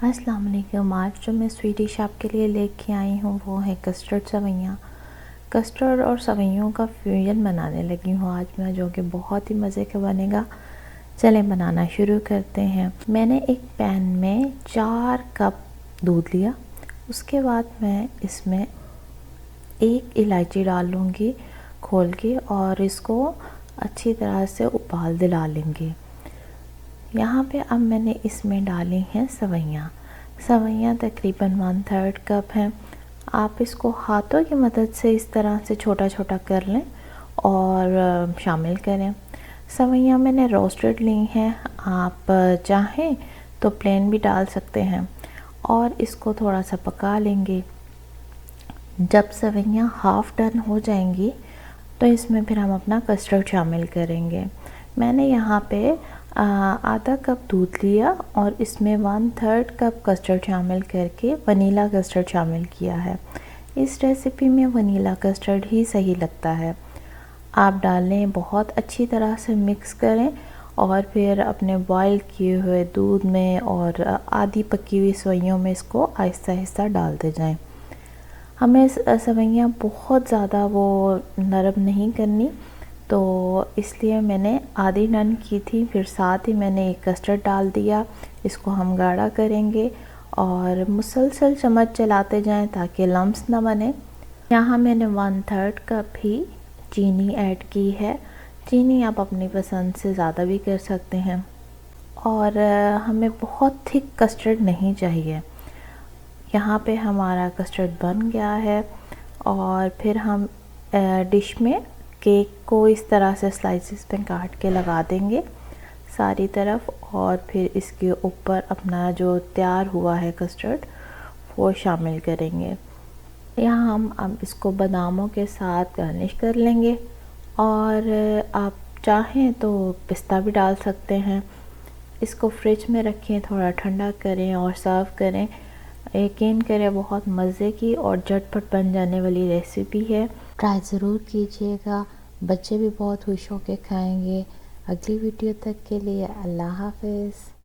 अस्सलाम वालेकुम। आज जो मैं स्वीट डिश आपके लिए लेके आई हूँ वो है कस्टर्ड सवैयाँ। कस्टर्ड और सवैयों का फ्यूजन बनाने लगी हूँ आज मैं, जो कि बहुत ही मज़े का बनेगा। चलें बनाना शुरू करते हैं। मैंने एक पैन में 4 कप दूध लिया। उसके बाद मैं इसमें 1 इलायची डाल लूँगी खोल के और इसको अच्छी तरह से उबाल दिला लेंगे। यहाँ पे अब मैंने इसमें डाली हैं सवैयाँ। सवैयाँ तकरीबन 1/3 कप हैं। आप इसको हाथों की मदद से इस तरह से छोटा छोटा कर लें और शामिल करें। सवैयाँ मैंने रोस्टेड ली हैं, आप चाहें तो प्लेन भी डाल सकते हैं और इसको थोड़ा सा पका लेंगे। जब सवैयाँ हाफ़ डन हो जाएंगी तो इसमें फिर हम अपना कस्टर्ड शामिल करेंगे। मैंने यहाँ पे आधा कप दूध लिया और इसमें 1/3 कप कस्टर्ड शामिल करके वनीला कस्टर्ड शामिल किया है। इस रेसिपी में वनीला कस्टर्ड ही सही लगता है। आप डालें, बहुत अच्छी तरह से मिक्स करें और फिर अपने बॉईल किए हुए दूध में और आधी पकी हुई सवैयों में इसको आहिस्ता आहिस्ता डालते जाएं। हमें सवैयाँ बहुत ज़्यादा वो नरम नहीं करनी, तो इसलिए मैंने आधी डन की थी। फिर साथ ही मैंने एक कस्टर्ड डाल दिया। इसको हम गाढ़ा करेंगे और मुसलसल चम्मच चलाते जाएं ताकि लम्स ना बने। यहाँ मैंने 1/3 कप ही चीनी ऐड की है। चीनी आप अपनी पसंद से ज़्यादा भी कर सकते हैं। और हमें बहुत थिक कस्टर्ड नहीं चाहिए। यहाँ पे हमारा कस्टर्ड बन गया है और फिर हम डिश में केक को इस तरह से स्लाइसेस पे काट के लगा देंगे सारी तरफ और फिर इसके ऊपर अपना जो तैयार हुआ है कस्टर्ड वो शामिल करेंगे। यहाँ हम अब इसको बादामों के साथ गार्निश कर लेंगे और आप चाहें तो पिस्ता भी डाल सकते हैं। इसको फ्रिज में रखें, थोड़ा ठंडा करें और सर्व करें। यकीन करें बहुत मज़े की और झटपट बन जाने वाली रेसिपी है। ट्राई ज़रूर कीजिएगा, बच्चे भी बहुत खुश होकर खाएंगे। अगली वीडियो तक के लिए अल्लाह हाफ़िज़।